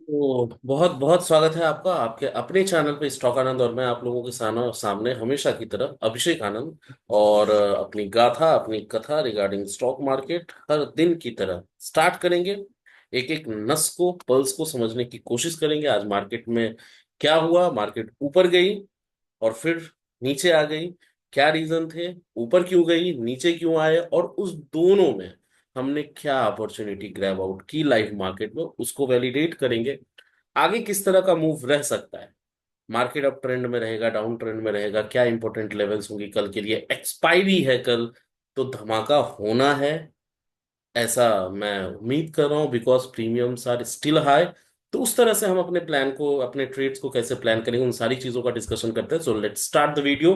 तो बहुत बहुत स्वागत है आपका आपके अपने चैनल पे स्टॉक आनंद। और मैं आप लोगों के सामने हमेशा की तरह अभिषेक आनंद और अपनी गाथा अपनी कथा रिगार्डिंग स्टॉक मार्केट हर दिन की तरह स्टार्ट करेंगे। एक एक नस को पल्स को समझने की कोशिश करेंगे। आज मार्केट में क्या हुआ, मार्केट ऊपर गई और फिर नीचे आ गई, क्या रीजन थे, ऊपर क्यों गई नीचे क्यों आए, और उस दोनों में हमने क्या अपॉर्चुनिटी ग्रैब आउट की लाइव मार्केट में, उसको वैलिडेट करेंगे। आगे किस तरह का मूव रह सकता है, मार्केट अप ट्रेंड में रहेगा डाउन ट्रेंड में रहेगा, क्या इंपॉर्टेंट लेवल्स होंगी कल के लिए, एक्सपायरी है कल तो धमाका होना है, ऐसा मैं उम्मीद कर रहा हूँ because premiums are still high. तो उस तरह से हम अपने प्लान को, अपने ट्रेड्स को कैसे प्लान करेंगे, उन सारी चीजों का डिस्कशन करते हैं। So let's start the video.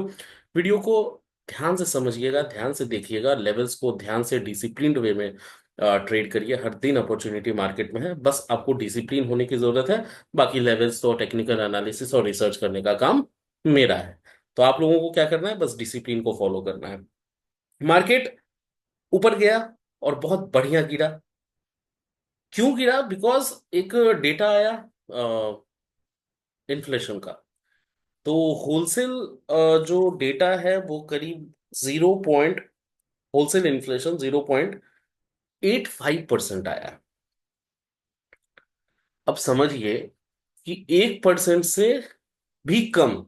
Video को ध्यान से समझिएगा, ध्यान से देखिएगा, लेवल्स को ध्यान से डिसिप्लिन्ड वे में ट्रेड करिए। हर दिन अपॉर्चुनिटी मार्केट में है, बस आपको डिसिप्लिन होने की जरूरत है। बाकी लेवल्स तो टेक्निकल एनालिसिस और रिसर्च करने का काम मेरा है। तो आप लोगों को क्या करना है, बस डिसिप्लिन को फॉलो करना है। मार्केट ऊपर गया और बहुत बढ़िया गिरा। क्यों गिरा? बिकॉज एक डेटा आया इन्फ्लेशन का। तो होलसेल जो डेटा है वो करीब 0 पॉइंट, होलसेल इन्फ्लेशन 0.85% आया। अब समझिए कि 1% से भी कम।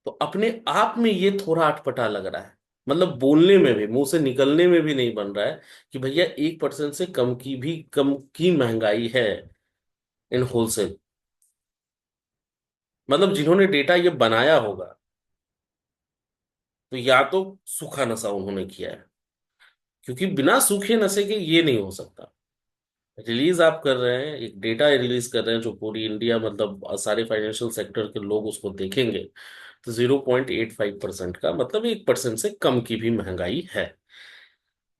तो अपने आप में ये थोड़ा अटपटा लग रहा है, मतलब बोलने में भी, मुंह से निकलने में भी नहीं बन रहा है कि भैया 1% से कम की भी कम की महंगाई है इन होलसेल। मतलब जिन्होंने डेटा ये बनाया होगा तो या तो सूखा नशा उन्होंने किया है, क्योंकि बिना सूखे नशे के ये नहीं हो सकता। रिलीज आप कर रहे हैं, एक डेटा रिलीज कर रहे हैं जो पूरी इंडिया, मतलब सारे फाइनेंशियल सेक्टर के लोग उसको देखेंगे। तो 0.85% का मतलब 1% से कम की भी महंगाई है।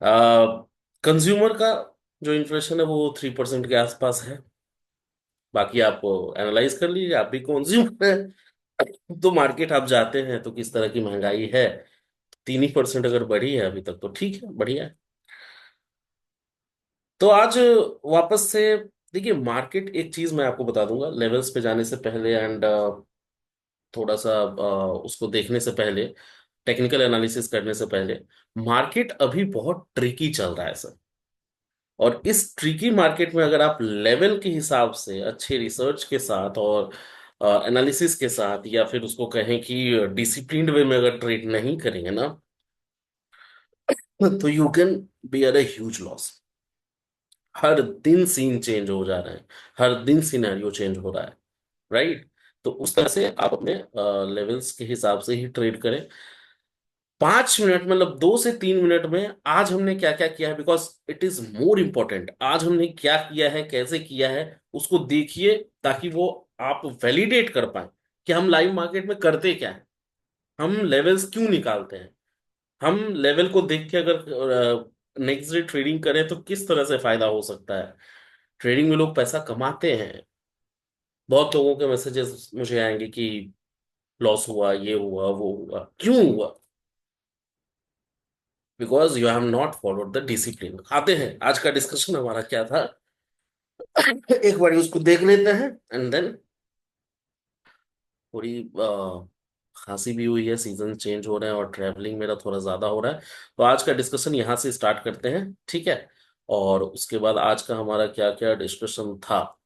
कंज्यूमर का जो इन्फ्लेशन है वो 3% के आसपास है। बाकी आप एनालाइज कर लीजिए, आप भी कंज्यूमर हैं तो मार्केट आप जाते हैं तो किस तरह की महंगाई है। 3% अगर बढ़ी है अभी तक तो ठीक है, बढ़िया है। तो आज वापस से देखिए मार्केट, एक चीज मैं आपको बता दूंगा लेवल्स पे जाने से पहले एंड थोड़ा सा उसको देखने से पहले, टेक्निकल एनालिसिस करने से पहले, मार्केट अभी बहुत ट्रिकी चल रहा है सर। और इस ट्रिकी मार्केट में अगर आप लेवल के हिसाब से अच्छे रिसर्च के साथ और एनालिसिस के साथ, या फिर उसको कहें कि डिसिप्लिन्ड वे में अगर ट्रेड नहीं करेंगे ना, तो you can bear a huge loss. हर दिन सीन चेंज हो जा रहे हैं, हर दिन सिनेरियो चेंज हो रहा है, राइट? तो उस तरह से आप अपने लेवल्स के हिसाब से ही ट्रेड करें। 5 मिनट, मतलब 2 से 3 मिनट में आज हमने क्या क्या किया है, because it is more important. आज हमने क्या किया है, कैसे किया है, उसको देखिए, ताकि वो आप वैलिडेट कर पाए कि हम लाइव मार्केट में करते क्या है, हम लेवल्स क्यों निकालते हैं, हम लेवल को देख के अगर नेक्स्ट डे ट्रेडिंग करें तो किस तरह से फायदा हो सकता है। ट्रेडिंग में लोग पैसा कमाते हैं। बहुत लोगों के मैसेजेस मुझे आएंगे कि लॉस हुआ, ये हुआ, वो हुआ, क्यों हुआ? Because you have not followed the discipline. आते हैं आज का डिस्कशन हमारा क्या था, एक बार उसको देख लेते हैं एंड देन थोड़ी खांसी भी हुई है, सीजन चेंज हो रहे हैं और ट्रैवलिंग मेरा थोड़ा ज्यादा हो रहा है। तो आज का डिस्कशन यहाँ से स्टार्ट करते हैं, ठीक है? और उसके बाद आज का हमारा क्या क्या डिस्कशन था,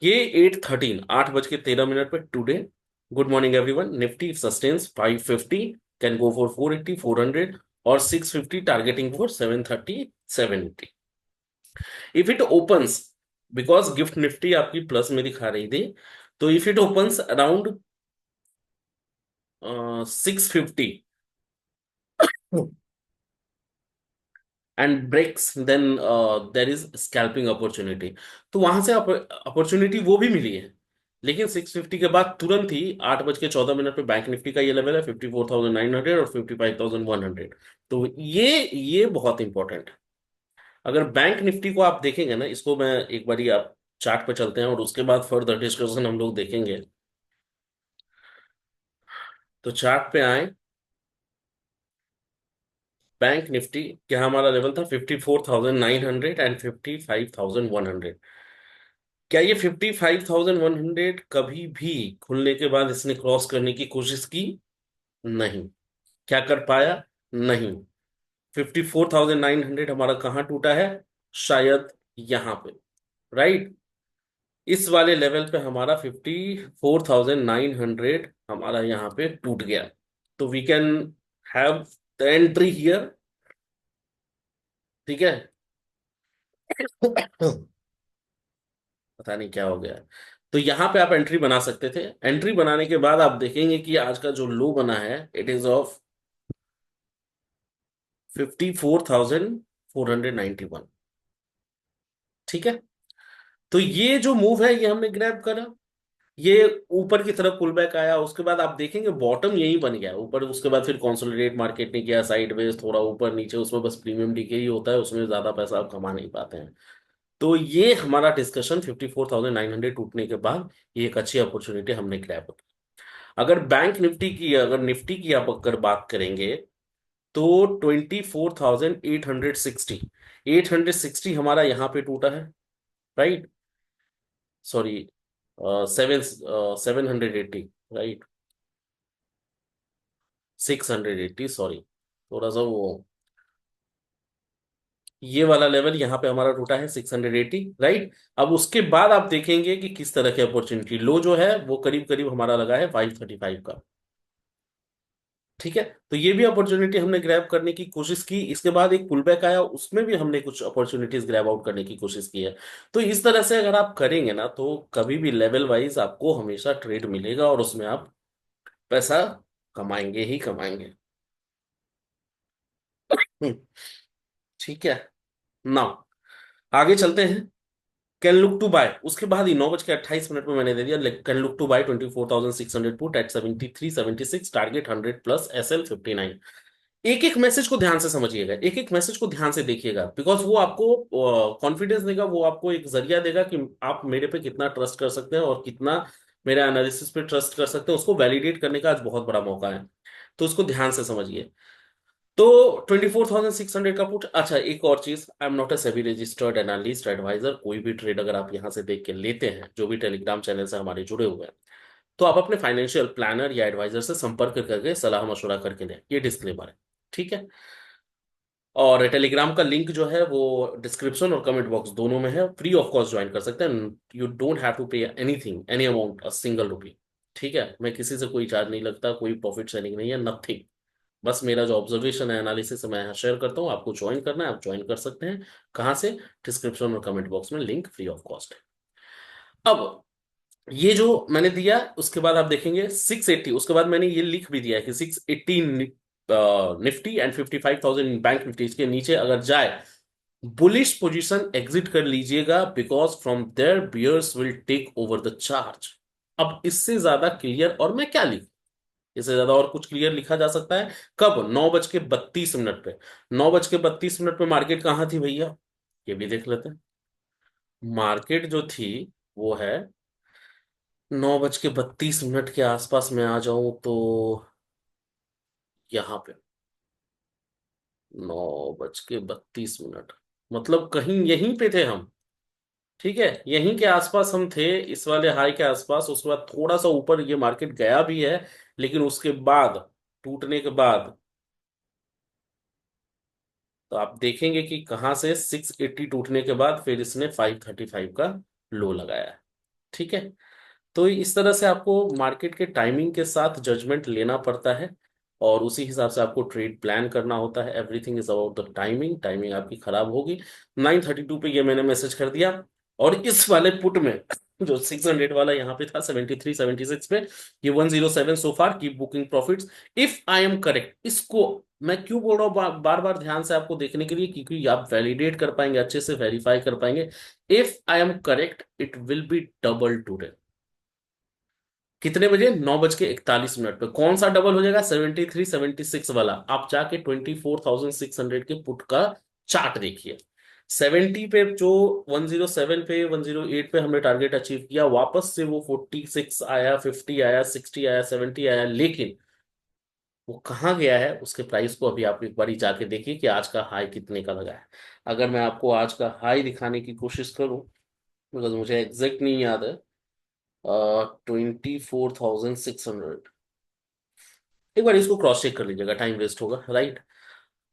ये 8:13, 8:13 पे today. Good morning everyone. Nifty sustains 550, can go for 480, 400 और 650, targeting for 730, 780। If it opens, because Gift Nifty आपकी प्लस में दिखा रही थी, तो if it opens around 650 and breaks, then there is scalping opportunity. तो वहां से अपॉर्चुनिटी वो भी मिली है, लेकिन 650 के बाद तुरंत ही 8:14 पे बैंक निफ्टी का ये लेवल है 54,900 और 55,100। तो ये बहुत इंपॉर्टेंट है। अगर बैंक निफ्टी को आप देखेंगे ना, इसको मैं एक बारी आप चार्ट पे चलते हैं और उसके बाद फर्दर डिस्कशन हम लोग देखेंगे। तो चार्ट पे आए, बैंक निफ्टी क्या हमारा लेवल था 54,900 एंड 55,100। क्या ये 55,100 कभी भी खुलने के बाद इसने क्रॉस करने की कोशिश की? नहीं। क्या कर पाया? नहीं। 54,900 हमारा कहाँ टूटा है? शायद यहां पे। राइट। इस वाले लेवल पे हमारा 54,900 हमारा यहाँ पे टूट गया। तो we can have the entry here. ठीक है। पता नहीं क्या हो गया। तो यहाँ पे आप एंट्री बना सकते थे। एंट्री बनाने के बाद आप देखेंगे कि आज का जो लो बना है इट इज ऑफ 54,491। ठीक है। तो ये जो मूव है ये हमने ग्रैब करा। ये ऊपर की तरफ पुल बैक आया, उसके बाद आप देखेंगे बॉटम यही बन गया ऊपर। उसके बाद फिर कंसोलिडेट मार्केट ने किया साइडवेज, थोड़ा ऊपर नीचे, उसमें बस प्रीमियम डीके ही होता है, उसमें ज्यादा पैसा आप कमा नहीं पाते हैं। तो ये हमारा डिस्कशन 54,900 टूटने के बाद ये एक अच्छी अपॉर्चुनिटी हमने ग्रैब की। अगर बैंक निफ्टी की, अगर निफ्टी की आप अगर बात करेंगे तो 24,860, 860 हमारा यहाँ पे टूटा है। राइट। सॉरी, 780। राइट। 680, सॉरी, थोड़ा सा वो, ये वाला लेवल यहाँ पे हमारा टूटा है 680। राइट। अब उसके बाद आप देखेंगे कि किस तरह की अपॉर्चुनिटी, लो जो है वो करीब करीब हमारा लगा है 535 का। ठीक है। तो ये भी अपॉर्चुनिटी हमने ग्रैब करने की कोशिश की। इसके बाद एक पुल बैक आया, उसमें भी हमने कुछ अपॉर्चुनिटीज ग्रैब आउट करने की कोशिश की है। तो इस तरह से अगर आप करेंगे ना तो कभी भी लेवल वाइज आपको हमेशा ट्रेड मिलेगा और उसमें आप पैसा कमाएंगे ही कमाएंगे। हम्म, ठीक है। नाउ आगे चलते हैं। कैन लुक टू बाय, उसके बाद ही 9:28 में मैंने दे दिया। Can look to buy 24,600 put at 73.76 target 100 plus SL 59। एक एक मैसेज को ध्यान से समझिएगा, एक एक मैसेज को ध्यान से देखिएगा, बिकॉज वो आपको कॉन्फिडेंस देगा, वो आपको एक जरिया देगा कि आप मेरे पे कितना ट्रस्ट कर सकते हैं और कितना मेरे एनालिसिस पे ट्रस्ट कर सकते हैं। उसको वैलिडेट करने का आज बहुत बड़ा मौका है। तो उसको ध्यान से समझिए। तो 24,600 का पुट। अच्छा, एक और चीज, I am not a SEBI registered analyst advisor. कोई भी ट्रेड अगर आप यहाँ से देख के लेते हैं, जो भी टेलीग्राम चैनल से हमारे जुड़े हुए हैं, तो आप अपने फाइनेंशियल प्लानर या एडवाइजर से संपर्क करके सलाह मशवरा करके लें। ये डिस्क्लेमर है। ठीक है। और टेलीग्राम का लिंक जो है वो डिस्क्रिप्शन और कमेंट बॉक्स दोनों में है। फ्री ऑफ कॉस्ट ज्वाइन कर सकते हैं। You don't have to pay anything, any amount, a single rupee. ठीक है। मैं किसी से कोई चार्ज नहीं लगता, कोई प्रॉफिट शेयरिंग नहीं है, नथिंग। बस मेरा जो ऑब्जर्वेशन है, एनालिसिस मैं यहाँ शेयर करता हूँ। आपको ज्वाइन करना है, आप ज्वाइन कर सकते हैं। कहाँ से? डिस्क्रिप्शन और कमेंट बॉक्स में लिंक फ्री ऑफ कॉस्ट है। अब ये जो मैंने दिया, उसके बाद आप देखेंगे 680। उसके बाद मैंने ये लिख भी दिया है कि 680 निफ्टी एंड 55,000 बैंक निफ्टी, इसके नीचे अगर जाए बुलिश पोजीशन एग्जिट कर लीजिएगा, because from there bears will take over the charge. अब इससे ज्यादा क्लियर और मैं क्या लिखूं? इससे ज्यादा और कुछ क्लियर लिखा जा सकता है? कब? 9:32 पे। 9:32 पे मार्केट कहाँ थी भैया? ये भी देख लेते हैं। मार्केट जो थी वो है 9:32 के आसपास में आ जाऊं तो यहाँ पे 9:32, मतलब कहीं यहीं पे थे हम। ठीक है, यहीं के आसपास हम थे, इस वाले हाई के आसपास। उसके बाद थोड़ा सा ऊपर ये मार्केट गया भी है, लेकिन उसके बाद टूटने के बाद तो आप देखेंगे कि कहां से 680 टूटने के बाद फिर इसने 535 का लो लगाया है। ठीक है। तो इस तरह से आपको मार्केट के टाइमिंग के साथ जजमेंट लेना पड़ता है और उसी हिसाब से आपको ट्रेड प्लान करना होता है। Everything is about the timing. Timing आपकी खराब होगी। 9:32 पे ये मैंने मैसेज कर दिया। और इस वाले पुट में जो 600 वाला यहाँ पे था 73 76 पे, ये 107 so far. Keep booking profits if I am correct. इसको मैं क्यों बोल रहा हूँ बार बार ध्यान से आपको देखने के लिए, क्योंकि आप वैलिडेट कर पाएंगे, अच्छे से वेरीफाई कर पाएंगे। If I am correct it will be double today. कितने बजे? 9:41 पे। कौन सा डबल हो जाएगा? 73 76 वाला। आप जाके 24,600 के पुट का चार्ट देखिए। 70 पे जो 107 पे 108 पे हमने टारगेट अचीव किया, वापस से वो 46 आया, 50 आया, 60 आया, 70 आया, लेकिन वो कहाँ गया है? उसके प्राइस को अभी आप एक बारी जाके देखिए कि आज का हाई कितने का लगा है। अगर मैं आपको आज का हाई दिखाने की कोशिश करूं बिकॉज मुझे एग्जैक्ट नहीं याद है। 24,600। एक बार इसको क्रॉस चेक कर लीजिएगा, टाइम वेस्ट होगा, राइट।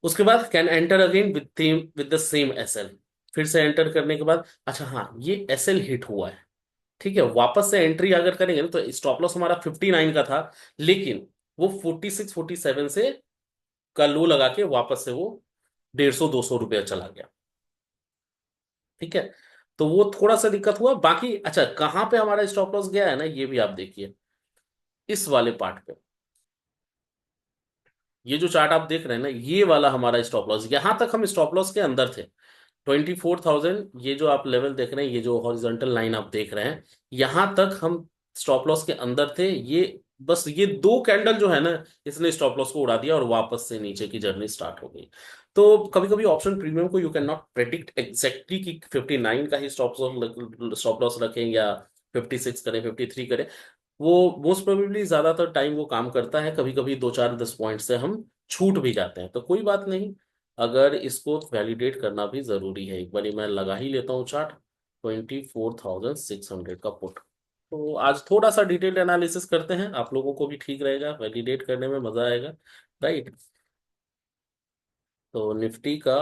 उसके बाद can enter again with theme with the same S L. फिर से एंटर करने के बाद, अच्छा हाँ, ये एस एल हिट हुआ है, ठीक है। वापस से एंट्री अगर करेंगे ना, तो स्टॉप लॉस हमारा 59 का था, लेकिन वो 46 47 से का लो लगा के वापस से वो 150 200 रुपया चला गया, ठीक है। तो वो थोड़ा सा दिक्कत हुआ। बाकी अच्छा, कहाँ पे हमारा स्टॉप लॉस गया है ना, ये भी आप देखिए, इस वाले पार्ट पे। ये जो चार्ट आप देख रहे हैं ना, ये वाला हमारा स्टॉप लॉस, यहां तक हम स्टॉप लॉस के अंदर थे। 24,000, ये जो आप लेवल देख रहे हैं, ये जो हॉरिजॉन्टल लाइन आप देख रहे हैं, यहां तक हम स्टॉप लॉस के अंदर थे। ये बस ये दो कैंडल जो है ना, इसने स्टॉप लॉस को उड़ा दिया और वापस से नीचे की जर्नी स्टार्ट हो गई। तो कभी कभी ऑप्शन प्रीमियम को you can not predict exactly कि 59 का ही स्टॉप लॉस रखें या 56 करें, 53 करें। वो मोस्ट प्रोबेबली ज्यादातर टाइम वो काम करता है, कभी कभी 2 4 10 पॉइंट से हम छूट भी जाते हैं, तो कोई बात नहीं। अगर इसको वैलिडेट करना भी जरूरी है, एक बार मैं लगा ही लेता हूँ चार्ट। 24,600 का पुट। तो आज थोड़ा सा डिटेल्ड एनालिसिस करते हैं, आप लोगों को भी ठीक रहेगा, वैलिडेट करने में मजा आएगा, राइट। तो निफ्टी का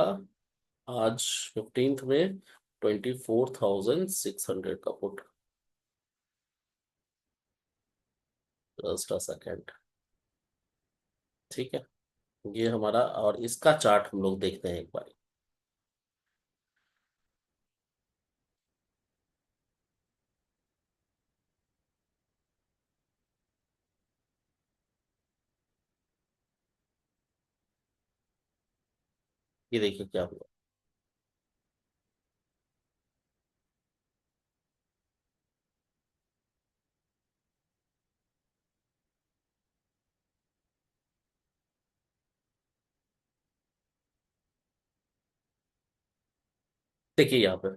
आज 15th में 24,600 का पुट। जस्ट अ सेकेंड, ठीक है। ये हमारा, और इसका चार्ट हम लोग देखते हैं एक बार। ये देखिए क्या हुआ। देखिए यहाँ पे,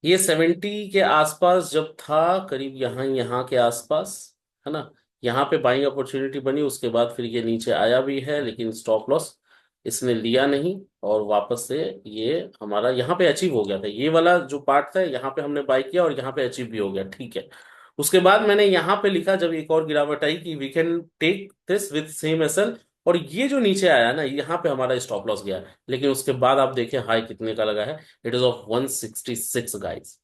ये 70 के आसपास जब था, करीब यहाँ यहाँ के आसपास, है ना। यहाँ पे बाइंग अपॉर्चुनिटी बनी, उसके बाद फिर ये नीचे आया भी है, लेकिन स्टॉप लॉस इसने लिया नहीं, और वापस से ये हमारा यहाँ पे अचीव हो गया था। ये वाला जो पार्ट था, यहाँ पे हमने बाई किया और यहाँ पे अचीव भी हो गया, ठीक है। उसके बाद मैंने यहाँ पे लिखा, जब एक और गिरावट आई, कि we can take this with same SL. और ये जो नीचे आया ना, यहाँ पे हमारा स्टॉप लॉस गया, लेकिन उसके बाद आप देखें हाई कितने का लगा है। इट इज ऑफ 166 गाइस,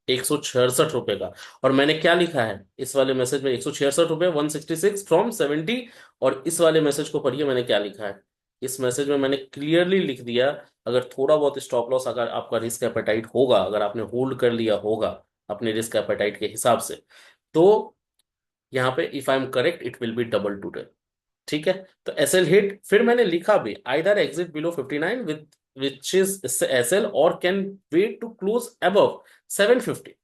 166 रुपए का। और मैंने क्या लिखा है इस वाले मैसेज में, 166 रुपए, 166 फ्रॉम 70। और इस वाले मैसेज को पढ़िए, मैंने क्या लिखा है। इस मैसेज में मैंने क्लियरली लिख दिया, अगर थोड़ा बहुत स्टॉप लॉस, अगर आपका रिस्क एपेटाइट होगा, अगर आपने होल्ड कर लिया होगा अपने रिस्क एपेटाइट के हिसाब से, तो यहाँ पे if I am correct it will be double today, ठीक है। तो एसएल हिट, फिर मैंने लिखा भी, either exit below 59 with which is SL, or can wait to close above 750।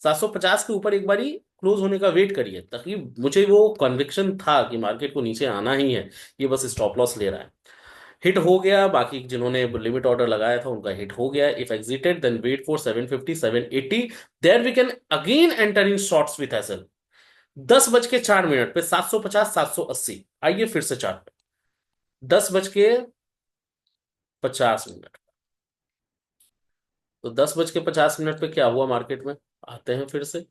750 के ऊपर एक बारी क्लोज होने का वेट करिए, ताकि मुझे वो कन्विक्शन था कि मार्केट को नीचे आना ही है, ये बस स्टॉप लॉस ले रहा है। हिट हो गया, बाकी जिन्होंने लिमिट ऑर्डर लगाया था उनका हिट हो गया। If exited then wait for 750 780, there we can again enter in shorts with SL. 10 बज के 4 मिनट पे 750 780, आइए फिर से चार्ट। 10 बज के 50 मिनट, तो 10 बज के 50 मिनट पे क्या हुआ मार्केट में, आते हैं फिर से,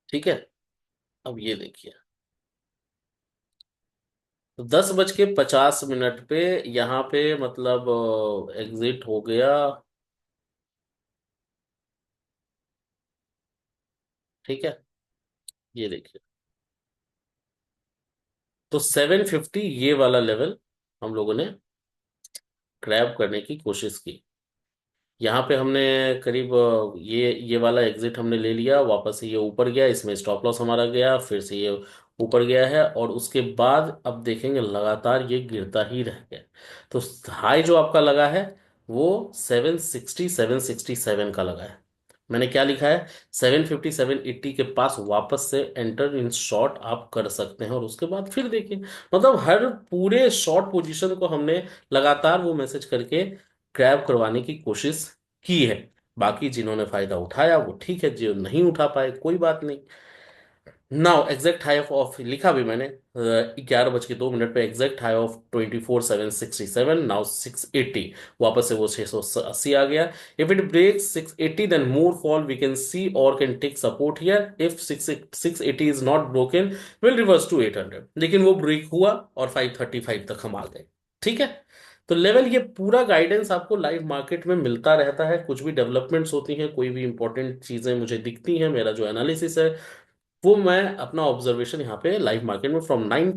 ठीक है। अब ये देखिए, तो 10 बज के 50 मिनट पे यहाँ पे मतलब एग्जिट हो गया, ठीक है। ये देखिए, तो 750 ये वाला लेवल हम लोगों ने ग्रैब करने की कोशिश की। यहाँ पे हमने करीब ये वाला एग्जिट हमने ले लिया, वापस से ये ऊपर गया, इसमें स्टॉप लॉस हमारा गया, फिर से ये ऊपर गया है, और उसके बाद अब देखेंगे लगातार ये गिरता ही रह गया। तो हाई जो आपका लगा है वो 760 767 का लगा है। मैंने क्या लिखा है, 750 780 के पास वापस से एंटर इन शॉर्ट आप कर सकते हैं, और उसके बाद फिर देखिए, मतलब हर पूरे शॉर्ट पोजीशन को हमने लगातार वो मैसेज करके ग्रैब करवाने की कोशिश की है। बाकी जिन्होंने फायदा उठाया वो ठीक है, जो नहीं उठा पाए कोई बात नहीं। नाउ एग्जैक्ट हाई ऑफ लिखा भी मैंने 11 बज के 2 मिनट पे एग्जैक्ट हाई ऑफ 24,767, नाउ 680, वापस से वो 680 आ गया। If it breaks 680 then more fall we can see or can take support here. If 680 is not broken will reverse to 800, लेकिन वो ब्रेक हुआ और 535 तक हम आ गए। ठीक है। तो लेवल, ये पूरा गाइडेंस आपको लाइव मार्केट में मिलता रहता है। कुछ भी डेवलपमेंट्स होती हैं, कोई भी इंपॉर्टेंट चीजें मुझे दिखती हैं, मेरा जो एनालिसिस है वो मैं अपना ऑब्जर्वेशन यहाँ पे लाइव मार्केट में फ्रॉम 9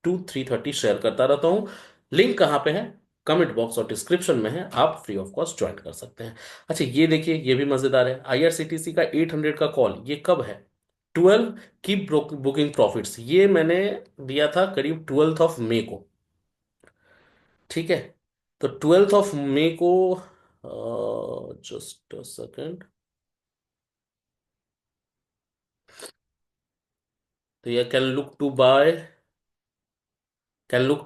to 3:30 शेयर करता रहता हूँ। लिंक कहाँ पे है? कमेंट बॉक्स और डिस्क्रिप्शन में है, आप फ्री ऑफ कॉस्ट ज्वाइन कर सकते हैं। अच्छा, ये देखिए, ये भी मजेदार है। आईआरसीटीसी का 800 का कॉल, ये कब है? 12 की बुकिंग प्रॉफिट्स, ये मैंने दिया था करीब 12 मई को। ठीक है। तो 12 मई को, जस्ट अ सेकेंड, तो ये can look to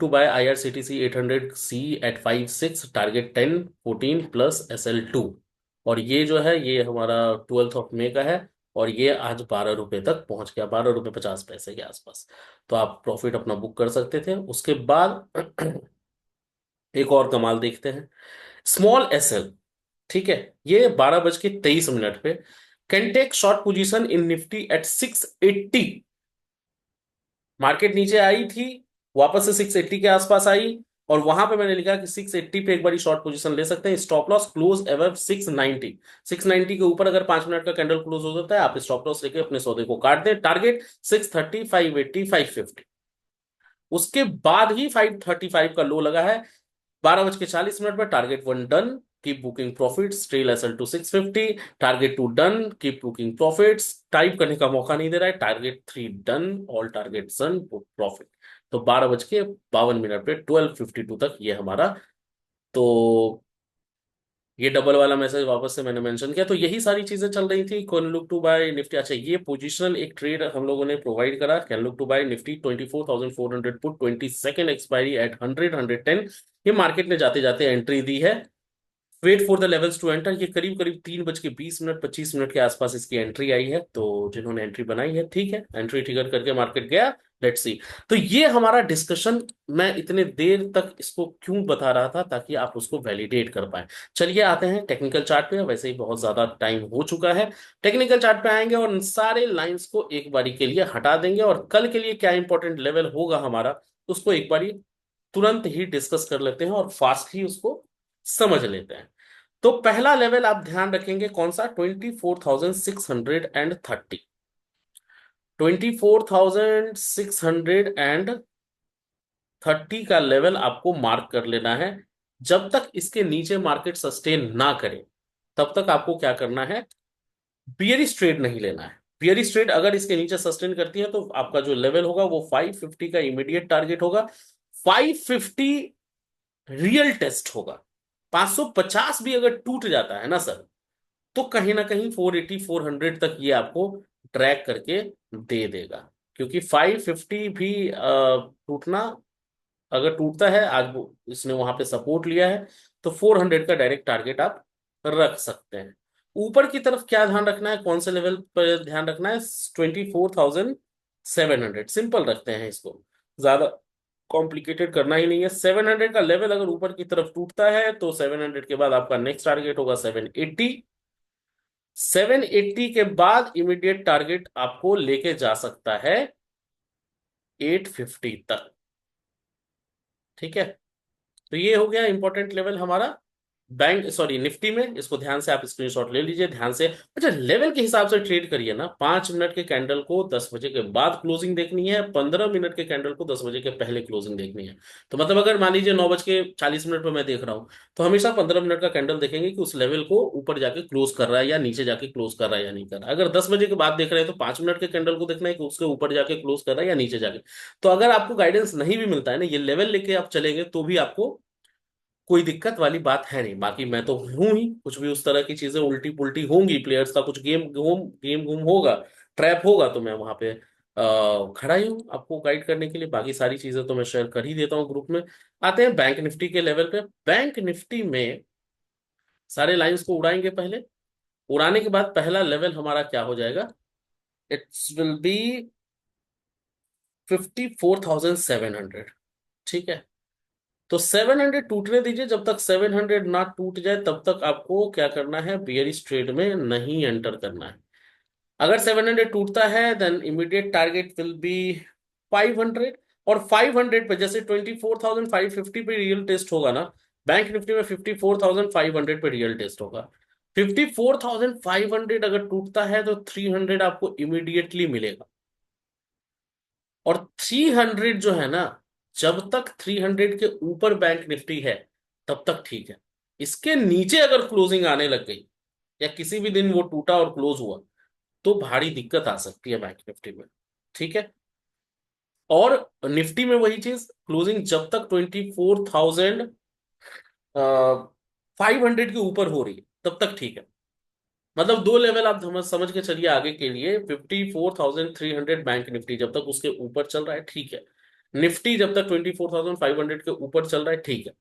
buy IRCTC 800C at 56, target 10 14 plus SL2। और ये जो है ये हमारा 12 मई का है, और ये आज 12 रुपए तक पहुंच गया, 12 रुपए 50 पैसे के आसपास। तो आप प्रॉफिट अपना बुक कर सकते थे। उसके बाद एक और कमाल देखते हैं, स्मॉल SL। ठीक है। ये 12 बज के 23 मिनट पे can take short position in Nifty at 680। Market नीचे आई थी, वापस से 680 के आसपास आई, और वहां पे मैंने लिखा कि 680 पे एक बारी शॉर्ट पोजीशन ले सकते हैं। Stop loss close ever 690। 690 के ऊपर अगर 5 मिनट का कैंडल क्लोज हो जाता है, आप स्टॉप लॉस लेके अपने सौदे को काट दें। टारगेट 630, 580, 550। उसके बाद ही 535 का लो लगा है। 12 बज के 40 मिनट पर target 1 done, keep booking profits, trail SL to 650। Target 2 done, keep booking profits, type करने का मौका नहीं दे रहा है। Target 3 done, all target done, book profit. तो 12 बज के 52 मिनट पे 12:52 तक ये हमारा, तो ये डबल वाला मैसेज वापस से मैंने मेंशन किया। तो यही सारी चीजें चल रही थी। Can look to buy Nifty, अच्छा ये पोजिशनल एक ट्रेड हम लोगों ने प्रोवाइड करा। Can look to buy Nifty 24,400 put, 22nd expiry at 100, 110। ये मार्केट ने जाते जाते एंट्री दी है। Wait for the levels to enter, ये करीब करीब 3 बज के 20 मिनट 25 मिनट के आसपास इसकी एंट्री आई है। तो जिन्होंने एंट्री बनाई है, ठीक है, एंट्री ट्रिगर करके मार्केट गया। Let's see. तो ये हमारा डिस्कशन, मैं इतने देर तक इसको क्यों बता रहा था, ताकि आप उसको वैलिडेट कर पाए। चलिए आते हैं टेक्निकल चार्ट पे, वैसे ही बहुत ज्यादा टाइम हो चुका है। टेक्निकल चार्ट पे आएंगे और इन सारे लाइंस को एक बारी के लिए हटा देंगे, और कल के लिए क्या इंपॉर्टेंट लेवल होगा हमारा, उसको एक बारी तुरंत ही डिस्कस कर लेते हैं और फास्ट ही उसको समझ लेते हैं। तो पहला लेवल आप ध्यान रखेंगे कौन सा? 24,630। 24,630 का लेवल आपको मार्क कर लेना है। जब तक इसके नीचे मार्केट सस्टेन ना करे, तब तक आपको क्या करना है? बियरिश ट्रेड नहीं लेना है। बियरिश ट्रेड अगर इसके नीचे सस्टेन करती है, तो आपका जो लेवल होगा वो 550 का इमीडिएट टारगेट होगा। 550 रियल टेस्ट होगा। 550 भी अगर टूट जाता है ना सर, तो कहीं ना कहीं 480 400 तक ये आपको ट्रैक करके दे देगा। क्योंकि 550 भी टूटना, अगर टूटता है, आज इसने वहां पे सपोर्ट लिया है, तो 400 का डायरेक्ट टारगेट आप रख सकते हैं। ऊपर की तरफ क्या ध्यान रखना है, कौन से लेवल पर ध्यान रखना है? 24,700 सिंपल रखते हैं इसको, ज्यादा कॉम्प्लिकेटेड करना ही नहीं है। 700 का लेवल अगर ऊपर की तरफ टूटता है, तो 700 के बाद आपका नेक्स्ट टारगेट होगा 780। 780 के बाद इमीडिएट टारगेट आपको लेके जा सकता है 850 तक। ठीक है। तो ये हो गया इंपॉर्टेंट लेवल हमारा बैंक, सॉरी, निफ्टी में। इसको ध्यान से आप स्क्रीनशॉट ले लीजिए ध्यान से। अच्छा, लेवल के हिसाब से ट्रेड करिए ना। 5 मिनट के कैंडल को 10 बजे के बाद क्लोजिंग देखनी है, 15 मिनट के कैंडल को 10 बजे के पहले क्लोजिंग देखनी है। तो मतलब अगर मान लीजिए 9 बज के 40 मिनट पर मैं देख रहा हूं, तो हमेशा 15 मिनट का कैंडल देखेंगे कि उस लेवल को ऊपर जाके क्लोज कर रहा है या नीचे जाके क्लोज कर रहा है या नहीं कर रहा है। अगर 10 बजे के बाद देख रहे हैं, तो 5 मिनट के कैंडल को देखना है कि उसके ऊपर जाके क्लोज कर रहा है या नीचे जाके। तो अगर आपको गाइडेंस नहीं भी मिलता है ना, ये लेवल लेके आप चलेंगे, तो भी आपको कोई दिक्कत वाली बात है नहीं। बाकी मैं तो हूं ही, कुछ भी उस तरह की चीजें उल्टी पुल्टी होंगी, प्लेयर्स का कुछ गेम घूम होगा, ट्रैप होगा, तो मैं वहां पे खड़ा ही हूँ आपको गाइड करने के लिए। बाकी सारी चीजें तो मैं शेयर कर ही देता हूँ ग्रुप में। आते हैं बैंक निफ्टी के लेवल पे। बैंक निफ्टी में सारे लाइंस को उड़ाएंगे पहले। उड़ाने के बाद पहला लेवल हमारा क्या हो जाएगा? It's will be 54,700। ठीक है, तो 700 टूटने दीजिए, जब तक 700 ना टूट जाए तब तक आपको क्या करना है, बियरिश ट्रेड में नहीं एंटर करना है। अगर 700 टूटता है then immediate target will be 500। और 500 पे जैसे 24,550 पे रियल टेस्ट होगा ना, बैंक निफ्टी में 54,500 पे रियल टेस्ट होगा। 54,500 अगर टूटता है तो 300 आपको इमीडिएटली मिलेगा। और 300 जो है ना, जब तक 300 के ऊपर बैंक निफ्टी है तब तक ठीक है। इसके नीचे अगर क्लोजिंग आने लग गई या किसी भी दिन वो टूटा और क्लोज हुआ तो भारी दिक्कत आ सकती है बैंक निफ्टी में। ठीक है, और निफ्टी में वही चीज, क्लोजिंग जब तक 24,500 के ऊपर हो रही है तब तक ठीक है। मतलब दो लेवल आप समझ समझ के चलिए आगे के लिए, 54,300 बैंक निफ्टी जब तक उसके ऊपर चल रहा है ठीक है, निफ्टी जब तक 24,500 के ऊपर चल रहा है ठीक है।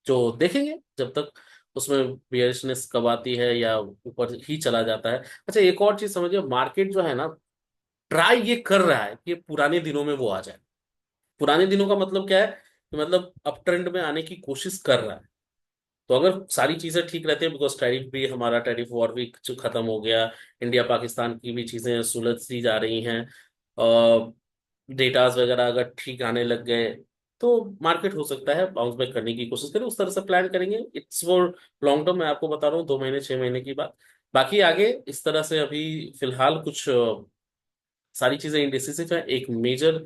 जो देखेंगे जब तक उसमें बियरिशनेस कब आती है या ऊपर ही चला जाता है। अच्छा, एक और चीज समझिए, मार्केट जो है ना, ट्राई ये कर रहा है कि पुराने दिनों में वो आ जाए। पुराने दिनों का मतलब क्या है, कि मतलब अप ट्रेंड में आने की कोशिश कर रहा है। तो अगर सारी चीजें ठीक रहती है, बिकॉज टैरिफ भी, हमारा टैरिफ वॉर भी जो खत्म हो गया, इंडिया पाकिस्तान की भी चीजें सुलझती जा रही हैं, डेटास वगैरह अगर ठीक आने लग गए, तो मार्केट हो सकता है बाउंस बैक करने की कोशिश करें। उस तरह से प्लान करेंगे, इट्स फॉर लॉन्ग टर्म। मैं आपको बता रहा हूँ 2 महीने 6 महीने की बात। बाकी आगे इस तरह से अभी फिलहाल कुछ सारी चीजें इंडिसिसिव है। एक मेजर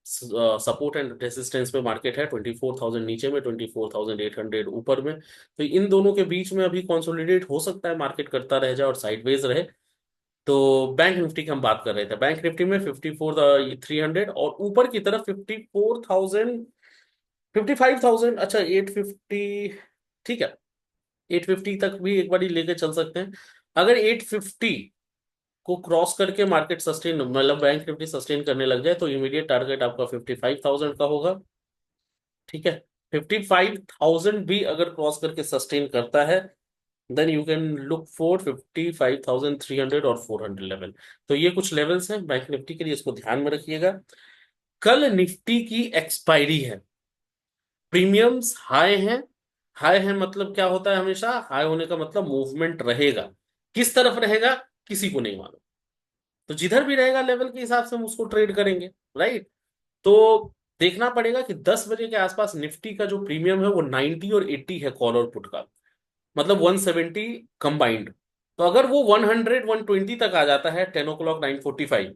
सपोर्ट एंड रेसिस्टेंस पे मार्केट है, 24,000 नीचे में, 24,800 ऊपर में। तो इन दोनों के बीच में अभी कंसोलिडेट हो सकता है, मार्केट करता रह जाए और साइडवेज रहे। तो बैंक निफ्टी की हम बात कर रहे थे, बैंक निफ्टी में 54,300 और ऊपर की तरफ 54,000, 55,000, अच्छा 850। ठीक है, 850 तक भी एक बार लेके चल सकते हैं। अगर 850 को क्रॉस करके मार्केट सस्टेन, मतलब बैंक निफ्टी सस्टेन करने लग जाए, तो इमीडिएट टारगेट आपका 55,000 का होगा। ठीक है, 55,000 भी अगर क्रॉस करके सस्टेन करता है then you can look for 55,300 और 400 लेवल। तो ये कुछ लेवल्स हैं बैंक निफ्टी के लिए, इसको ध्यान में रखिएगा। कल निफ्टी की एक्सपायरी है, प्रीमियम्स हाई हैं। हाई है मतलब क्या होता है, हमेशा हाई होने का मतलब मूवमेंट रहेगा। किस तरफ रहेगा किसी को नहीं मालूम, तो जिधर भी रहेगा लेवल के हिसाब से हम उसको ट्रेड करेंगे। राइट, तो देखना पड़ेगा कि 10 बजे के आसपास निफ्टी का जो प्रीमियम है वो 90 और 80 है, कॉल और पुट का, मतलब 170 कंबाइंड। तो अगर वो 100 120 तक आ जाता है 10 o'clock 9:45,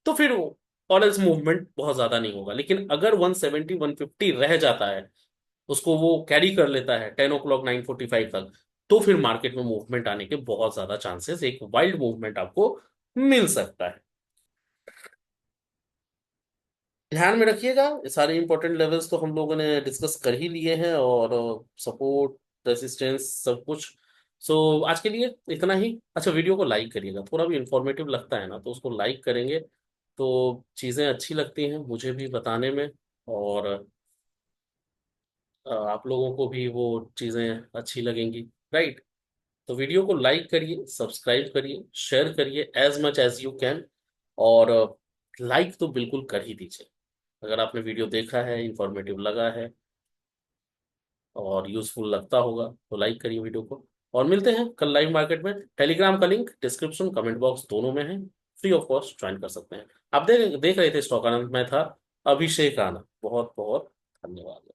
तो फिर वो और एल्स मूवमेंट बहुत ज्यादा नहीं होगा। लेकिन अगर 170 150 रह जाता है, उसको वो कैरी कर लेता है 10 o'clock 9:45 तक, तो फिर मार्केट में मूवमेंट आने के बहुत ज्यादा चांसेस, एक वाइल्ड मूवमेंट आपको मिल सकता है। ध्यान में रखिएगा, ये सारे इंपॉर्टेंट लेवल्स तो हम लोगों ने डिस्कस कर ही लिए हैं, और सपोर्ट, रेसिस्टेंस, सब कुछ। सो आज के लिए इतना ही। अच्छा, वीडियो को लाइक करिएगा, थोड़ा भी इंफॉर्मेटिव लगता है ना तो उसको लाइक करेंगे तो चीज़ें अच्छी लगती हैं मुझे भी बताने में, और आप लोगों को भी वो चीज़ें अच्छी लगेंगी। राइट, तो वीडियो को लाइक करिए, सब्सक्राइब करिए, शेयर करिए as much as you can, और लाइक तो बिल्कुल कर ही दीजिए। अगर आपने वीडियो देखा है, इंफॉर्मेटिव लगा है और यूजफुल लगता होगा तो लाइक करिए वीडियो को। और मिलते हैं कल लाइव मार्केट में। टेलीग्राम का लिंक डिस्क्रिप्शन कमेंट बॉक्स दोनों में है, फ्री ऑफ कॉस्ट ज्वाइन कर सकते हैं। आप देख देख रहे थे स्टॉक आनंद, में था अभिषेक आनंद। बहुत बहुत धन्यवाद।